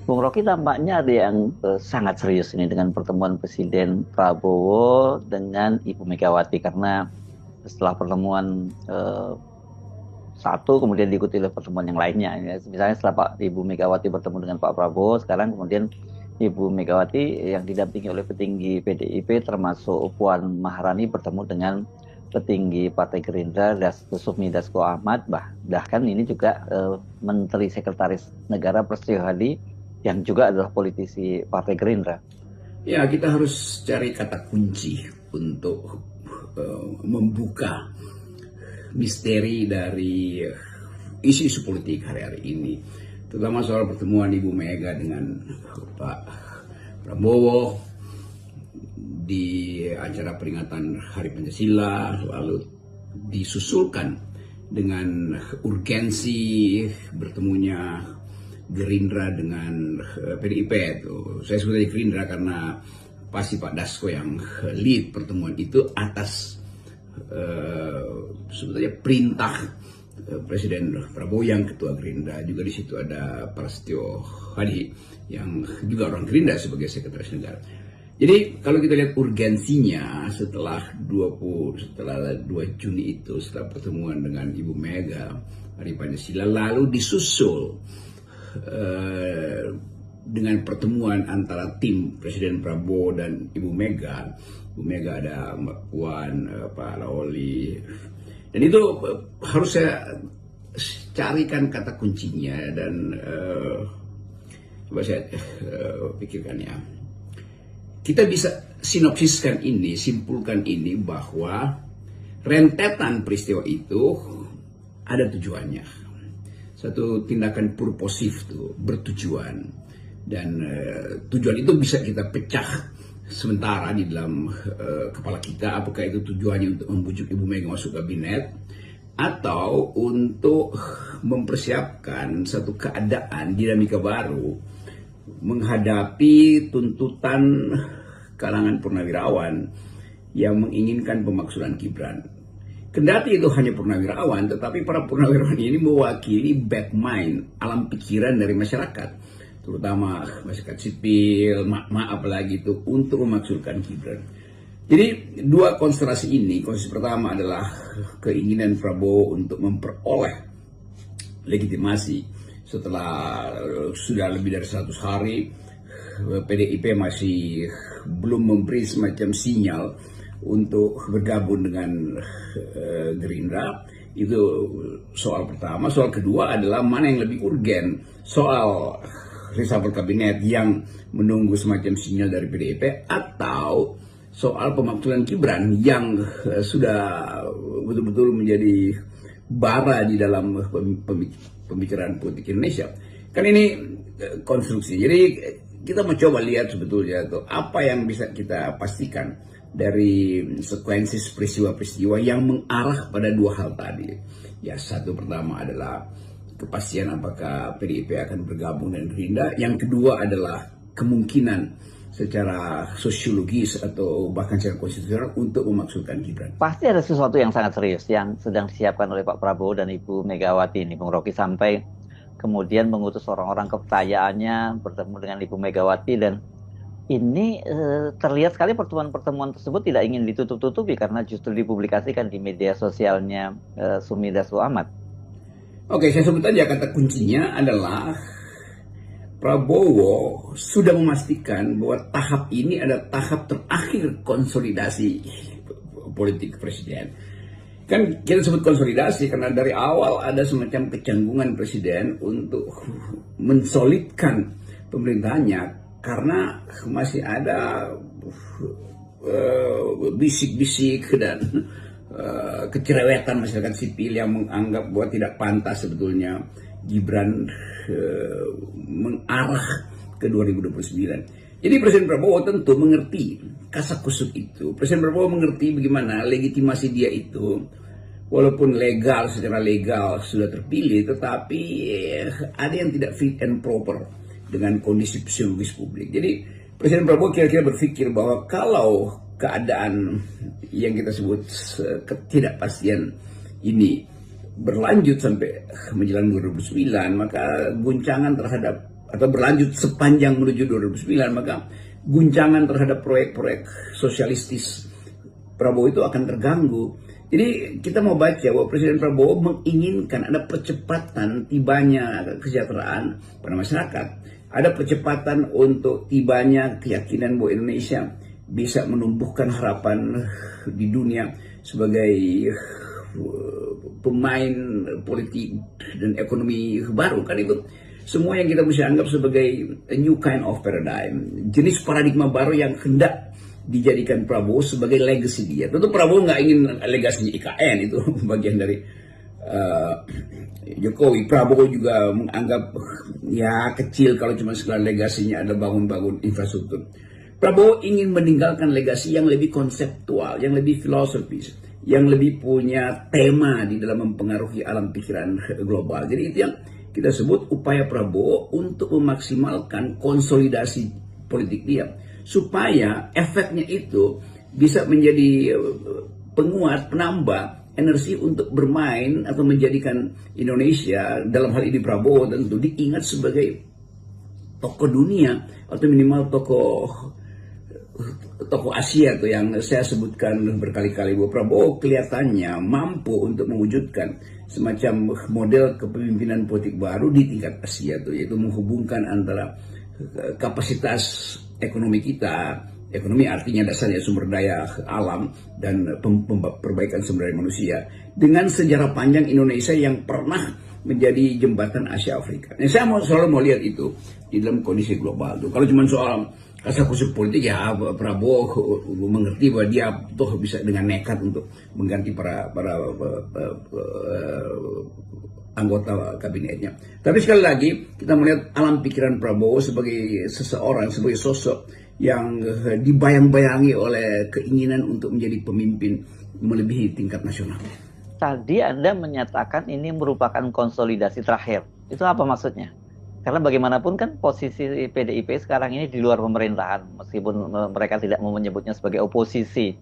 Bung Rocky tampaknya ada yang sangat serius ini dengan pertemuan Presiden Prabowo dengan Ibu Megawati karena setelah pertemuan satu kemudian diikuti oleh pertemuan yang lainnya. Ya, misalnya setelah Ibu Megawati bertemu dengan Pak Prabowo, sekarang kemudian Ibu Megawati yang didampingi oleh petinggi PDIP termasuk Puan Maharani bertemu dengan petinggi Partai Gerindra Sufmi Dasko Ahmad, bahkan ini juga Menteri Sekretaris Negara Prasetyo Hadi yang juga adalah politisi Partai Gerindra. Ya, kita harus cari kata kunci untuk membuka misteri dari isu-isu politik hari-hari ini, terutama soal pertemuan Ibu Mega dengan Pak Prabowo di acara peringatan Hari Pancasila, lalu disusulkan dengan urgensi bertemunya Gerindra dengan PDIP. Saya sebut aja Gerindra karena pasti Pak Dasko yang lead pertemuan itu atas sebetulnya perintah Presiden Prabowo yang ketua Gerindra. Juga di situ ada Prasetyo Hadi yang juga orang Gerindra sebagai sekretaris negara. Jadi kalau kita lihat urgensinya setelah 2 Juni itu, setelah pertemuan dengan Ibu Mega Hari Pancasila, lalu disusul dengan pertemuan antara tim Presiden Prabowo dan Ibu Mega. Ibu Mega ada Mbak Puan, Pak Lawli, dan itu harus saya carikan kata kuncinya dan coba saya pikirkan ya. Kita bisa sinopsiskan ini, simpulkan ini bahwa rentetan peristiwa itu ada tujuannya. Satu tindakan purposif tuh, bertujuan, dan tujuan itu bisa kita pecah sementara di dalam kepala kita, apakah itu tujuannya untuk membujuk Ibu Mega masuk kabinet atau untuk mempersiapkan satu keadaan dinamika baru menghadapi tuntutan kalangan purnawirawan yang menginginkan pemaksulan Gibran. Kendati itu hanya purnawirawan, tetapi para purnawirawan ini mewakili back mind, alam pikiran dari masyarakat, terutama masyarakat sipil, apalagi itu untuk memaksulkan Gibran. Jadi dua konstelasi ini, konstelasi pertama adalah keinginan Prabowo untuk memperoleh legitimasi setelah sudah lebih dari 100 hari PDIP masih belum memberi semacam sinyal untuk bergabung dengan Gerindra. Itu soal pertama. Soal kedua adalah mana yang lebih urgen, soal reshuffle kabinet yang menunggu semacam sinyal dari PDIP atau soal pemakzulan Gibran yang sudah betul-betul menjadi bara di dalam pembicaraan politik Indonesia. Kan ini konstruksi. Jadi kita mencoba lihat sebetulnya tuh apa yang bisa kita pastikan dari sekuensi peristiwa-peristiwa yang mengarah pada dua hal tadi. Ya, satu pertama adalah kepastian apakah PDIP akan bergabung dengan Gerindra. Yang kedua adalah kemungkinan secara sosiologis atau bahkan secara konstitusional untuk memaksulkan Gibran. Pasti ada sesuatu yang sangat serius yang sedang disiapkan oleh Pak Prabowo dan Ibu Megawati ini, Bung Rocky, sampai kemudian mengutus orang-orang kepercayaannya bertemu dengan Ibu Megawati, dan ini terlihat sekali pertemuan-pertemuan tersebut tidak ingin ditutup-tutupi karena justru dipublikasikan di media sosialnya Sufmi Dasko Ahmad. Oke, saya sebut aja kata kuncinya adalah Prabowo sudah memastikan bahwa tahap ini adalah tahap terakhir konsolidasi politik presiden. Kan kita sebut konsolidasi karena dari awal ada semacam kecanggungan presiden untuk mensolidkan pemerintahannya karena masih ada bisik-bisik dan kecerewetan masyarakat sipil yang menganggap bahwa tidak pantas sebetulnya Gibran mengarah ke 2029. Jadi Presiden Prabowo tentu mengerti kasakusuk itu. Presiden Prabowo mengerti bagaimana legitimasi dia itu, walaupun legal, secara legal sudah terpilih, tetapi ada yang tidak fit and proper dengan kondisi psikologis publik. Jadi Presiden Prabowo kira-kira berpikir bahwa kalau keadaan yang kita sebut ketidakpastian ini berlanjut sampai menjelang 2009, maka guncangan terhadap atau berlanjut sepanjang menuju 2009, maka guncangan terhadap proyek-proyek sosialistis Prabowo itu akan terganggu. Jadi kita mau baca bahwa Presiden Prabowo menginginkan ada percepatan tibanya kesejahteraan pada masyarakat, ada percepatan untuk tibanya keyakinan bahwa Indonesia bisa menumbuhkan harapan di dunia sebagai pemain politik dan ekonomi baru. Kan itu semua yang kita bisa anggap sebagai a new kind of paradigm, jenis paradigma baru yang hendak dijadikan Prabowo sebagai legacy dia. Tentu Prabowo nggak ingin legasinya IKN, itu bagian dari Jokowi. Prabowo juga menganggap ya kecil kalau cuma sekedar legasinya ada bangun-bangun infrastruktur. Prabowo ingin meninggalkan legasi yang lebih konseptual, yang lebih filosofis, yang lebih punya tema di dalam mempengaruhi alam pikiran global. Jadi itu yang kita sebut upaya Prabowo untuk memaksimalkan konsolidasi politik dia, supaya efeknya itu bisa menjadi penguat, penambah energi untuk bermain atau menjadikan Indonesia, dalam hal ini Prabowo tentu diingat sebagai tokoh dunia atau minimal tokoh Asia tuh yang saya sebutkan berkali-kali, bahwa Prabowo kelihatannya mampu untuk mewujudkan semacam model kepemimpinan politik baru di tingkat Asia tuh, yaitu menghubungkan antara kapasitas ekonomi kita, ekonomi artinya dasarnya sumber daya alam dan perbaikan sumber daya manusia, dengan sejarah panjang Indonesia yang pernah menjadi jembatan Asia Afrika. Nah, saya selalu mau lihat itu di dalam kondisi global tuh. Kalau cuma soal kasar-kusuk politik, ya Prabowo mengerti bahwa dia toh bisa dengan nekat untuk mengganti para anggota kabinetnya. Tapi sekali lagi kita melihat alam pikiran Prabowo sebagai seseorang, sebagai sosok yang dibayang-bayangi oleh keinginan untuk menjadi pemimpin melebihi tingkat nasional. Tadi Anda menyatakan ini merupakan konsolidasi terakhir. Itu apa maksudnya? Karena bagaimanapun kan posisi PDIP sekarang ini di luar pemerintahan, meskipun mereka tidak mau menyebutnya sebagai oposisi.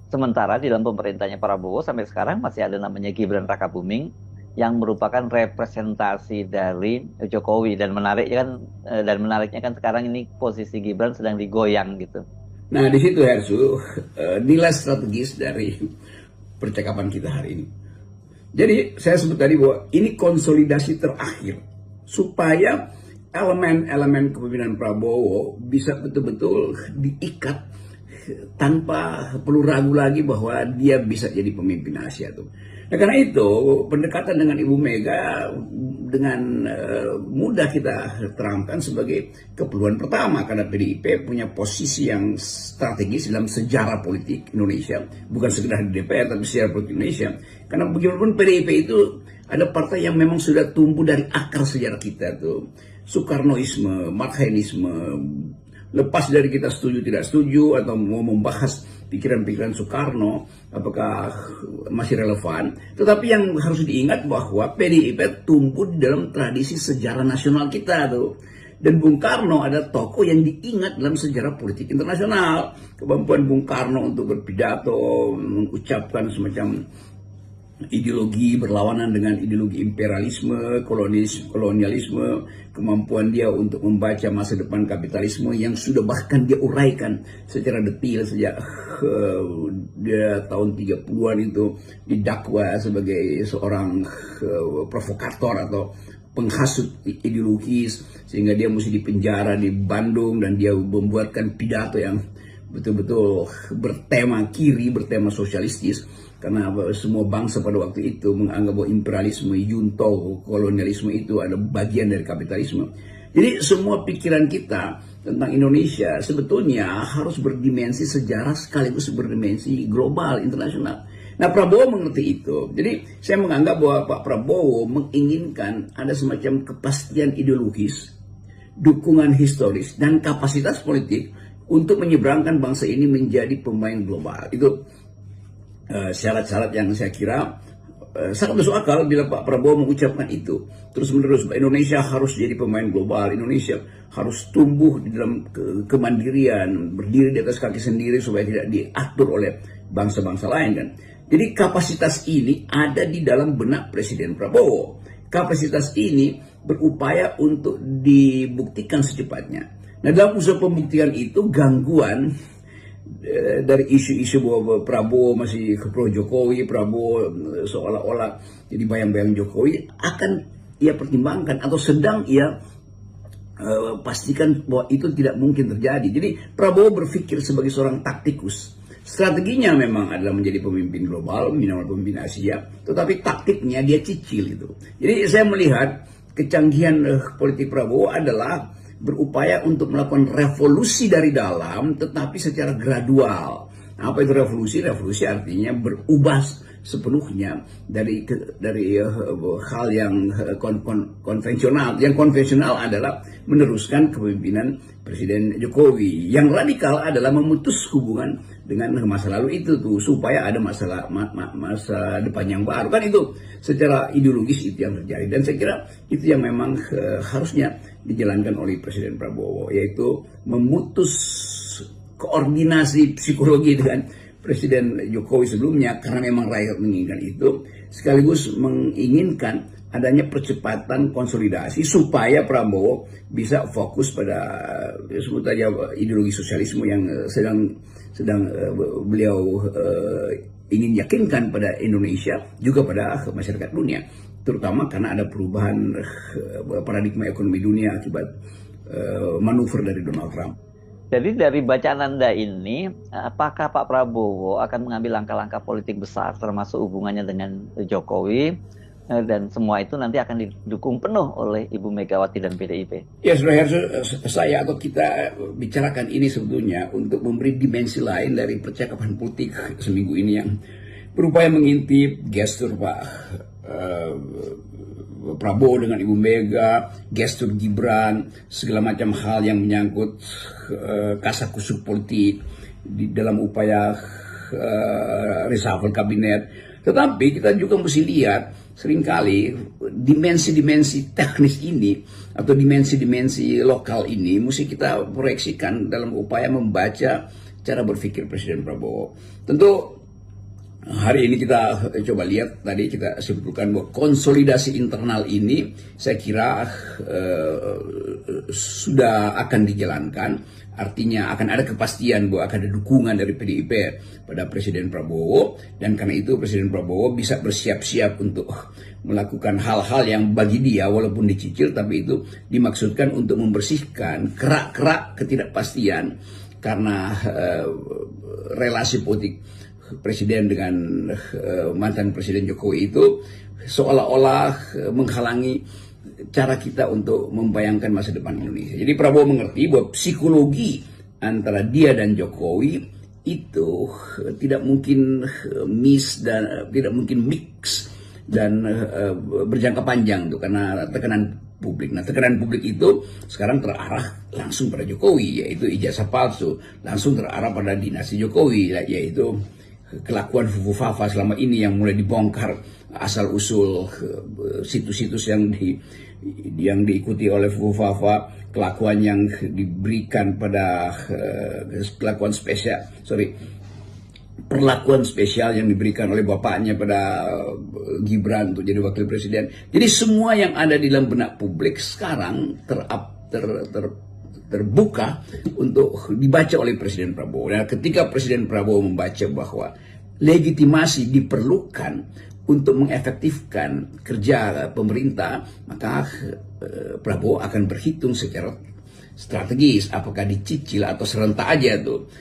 Sementara di dalam pemerintahnya Prabowo sampai sekarang masih ada namanya Gibran Rakabuming yang merupakan representasi dari Jokowi, dan menariknya kan sekarang ini posisi Gibran sedang digoyang gitu. Nah, di situ Hersu nilai strategis dari percakapan kita hari ini. Jadi saya sebut tadi bahwa ini konsolidasi terakhir supaya elemen-elemen kepemimpinan Prabowo bisa betul-betul diikat tanpa perlu ragu lagi bahwa dia bisa jadi pemimpin Asia tuh. Nah, karena itu pendekatan dengan Ibu Mega dengan mudah kita terangkan sebagai keperluan pertama, karena PDIP punya posisi yang strategis dalam sejarah politik Indonesia, bukan sekedar di DPR tapi sejarah politik Indonesia. Karena bagaimanapun PDIP itu ada partai yang memang sudah tumbuh dari akar sejarah kita tuh, Soekarnoisme, Marxisme. Lepas dari kita setuju tidak setuju atau mau membahas pikiran-pikiran Soekarno apakah masih relevan, tetapi yang harus diingat bahwa PDIP tumbuh di dalam tradisi sejarah nasional kita tuh. Dan Bung Karno ada tokoh yang diingat dalam sejarah politik internasional. Kemampuan Bung Karno untuk berpidato, mengucapkan semacam ideologi berlawanan dengan ideologi imperialisme, kolonialisme, kemampuan dia untuk membaca masa depan kapitalisme yang sudah bahkan dia uraikan secara detail sejak dia tahun 30-an itu didakwa sebagai seorang provokator atau penghasut ideologis, sehingga dia mesti dipenjara di Bandung, dan dia membuatkan pidato yang betul-betul bertema kiri, bertema sosialistis, karena semua bangsa pada waktu itu menganggap bahwa imperialisme, junto, kolonialisme itu ada bagian dari kapitalisme. Jadi semua pikiran kita tentang Indonesia sebetulnya harus berdimensi sejarah sekaligus berdimensi global, internasional. Nah, Prabowo mengerti itu. Jadi saya menganggap bahwa Pak Prabowo menginginkan ada semacam kepastian ideologis, dukungan historis, dan kapasitas politik untuk menyeberangkan bangsa ini menjadi pemain global. Itu syarat-syarat yang saya kira sangat masuk akal bila Pak Prabowo mengucapkan itu terus-menerus. Indonesia harus jadi pemain global, Indonesia harus tumbuh di dalam kemandirian, berdiri di atas kaki sendiri supaya tidak diatur oleh bangsa-bangsa lain kan. Jadi kapasitas ini ada di dalam benak Presiden Prabowo. kapasitas ini berupaya untuk dibuktikan secepatnya. Nah, dalam usaha pembuktian itu gangguan dari isu-isu bahwa Prabowo masih pro Jokowi, Prabowo seolah-olah jadi bayang-bayang Jokowi akan ia pertimbangkan atau sedang ia pastikan bahwa itu tidak mungkin terjadi. Jadi Prabowo berpikir sebagai seorang taktikus. Strateginya memang adalah menjadi pemimpin global, minimal pemimpin Asia, tetapi taktiknya dia cicil itu. Jadi saya melihat kecanggihan politik Prabowo adalah berupaya untuk melakukan revolusi dari dalam, tetapi secara gradual. Apa itu revolusi? Revolusi artinya berubah sepenuhnya dari hal yang konvensional. Yang konvensional adalah meneruskan kepemimpinan Presiden Jokowi. Yang radikal adalah memutus hubungan dengan masa lalu itu tuh supaya ada masa depan yang baru. Kan itu secara ideologis itu yang terjadi, dan saya kira itu yang memang harusnya dijalankan oleh Presiden Prabowo, yaitu memutus koordinasi psikologi dengan Presiden Jokowi sebelumnya, karena memang rakyat menginginkan itu, sekaligus menginginkan adanya percepatan konsolidasi supaya Prabowo bisa fokus pada sebut saja ideologi sosialisme yang sedang beliau ingin yakinkan pada Indonesia, juga pada masyarakat dunia, terutama karena ada perubahan paradigma ekonomi dunia akibat manuver dari Donald Trump. Jadi dari bacaan Anda ini, apakah Pak Prabowo akan mengambil langkah-langkah politik besar termasuk hubungannya dengan Jokowi, dan semua itu nanti akan didukung penuh oleh Ibu Megawati dan PDIP? Ya, sudah saya atau kita bicarakan ini sebetulnya untuk memberi dimensi lain dari percakapan politik seminggu ini yang berupaya mengintip gestur Pak Prabowo dengan Ibu Mega, gestur Gibran, segala macam hal yang menyangkut kasakusuk politik di dalam upaya reshuffle kabinet. Tetapi kita juga mesti lihat seringkali dimensi-dimensi teknis ini atau dimensi-dimensi lokal ini mesti kita proyeksikan dalam upaya membaca cara berpikir Presiden Prabowo. Tentu hari ini kita coba lihat, tadi kita sebutkan bahwa konsolidasi internal ini saya kira sudah akan dijalankan. Artinya akan ada kepastian bahwa akan ada dukungan dari PDIP pada Presiden Prabowo, dan karena itu Presiden Prabowo bisa bersiap-siap untuk melakukan hal-hal yang bagi dia walaupun dicicil, tapi itu dimaksudkan untuk membersihkan kerak-kerak ketidakpastian karena relasi politik Presiden dengan mantan Presiden Jokowi itu seolah-olah menghalangi cara kita untuk membayangkan masa depan Indonesia. Jadi Prabowo mengerti bahwa psikologi antara dia dan Jokowi itu tidak mungkin tidak mungkin mix dan berjangka panjang tuh, karena tekanan publik. Nah, tekanan publik itu sekarang terarah langsung pada Jokowi, yaitu ijazah palsu, langsung terarah pada dinasti Jokowi, yaitu kelakuan Fufu Fafa selama ini yang mulai dibongkar asal-usul situs-situs yang diikuti oleh Fufu Fafa, kelakuan yang diberikan pada perlakuan spesial yang diberikan oleh bapaknya pada Gibran untuk jadi wakil presiden. Jadi semua yang ada di dalam benak publik sekarang terbuka untuk dibaca oleh Presiden Prabowo. Dan ketika Presiden Prabowo membaca bahwa legitimasi diperlukan untuk mengefektifkan kerja pemerintah, maka Prabowo akan berhitung secara strategis apakah dicicil atau serentak aja tuh.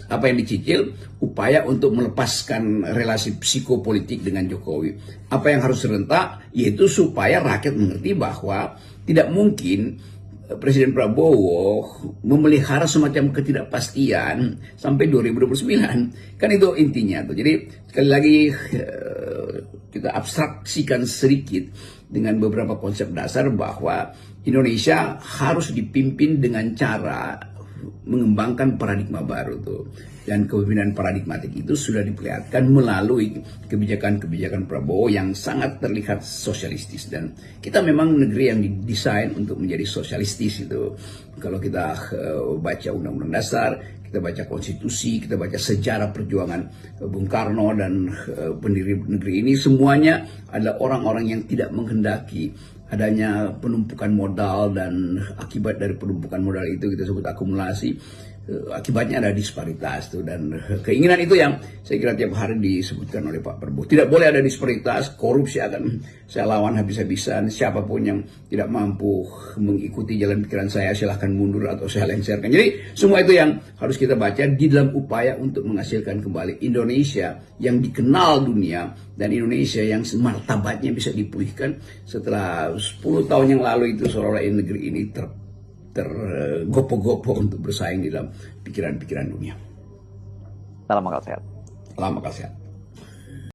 Apa yang dicicil? Upaya untuk melepaskan relasi psikopolitik dengan Jokowi. Apa yang harus serentak? Yaitu supaya rakyat mengerti bahwa tidak mungkin Presiden Prabowo memelihara semacam ketidakpastian sampai 2029. Kan itu intinya tuh. Jadi sekali lagi kita abstraksikan sedikit dengan beberapa konsep dasar bahwa Indonesia harus dipimpin dengan cara mengembangkan paradigma baru tuh. Dan kepemimpinan paradigmatik itu sudah diperlihatkan melalui kebijakan-kebijakan Prabowo yang sangat terlihat sosialistis. Dan kita memang negeri yang didesain untuk menjadi sosialistis itu. Kalau kita baca Undang-Undang Dasar, kita baca konstitusi, kita baca sejarah perjuangan Bung Karno dan pendiri negeri ini, semuanya adalah orang-orang yang tidak menghendaki adanya penumpukan modal, dan akibat dari penumpukan modal itu kita sebut akumulasi. Akibatnya ada disparitas tuh, dan keinginan itu yang saya kira tiap hari disebutkan oleh Pak Prabowo. Tidak boleh ada disparitas, korupsi akan saya lawan habis-habisan. Siapapun yang tidak mampu mengikuti jalan pikiran saya silahkan mundur atau saya lengserkan. Jadi semua itu yang harus kita baca di dalam upaya untuk menghasilkan kembali Indonesia yang dikenal dunia, dan Indonesia yang martabatnya bisa dipulihkan setelah 10 tahun yang lalu itu seolah-olah negeri ini tergopo-gopo untuk bersaing di dalam pikiran-pikiran dunia. Salam akal sehat. Salam akal sehat.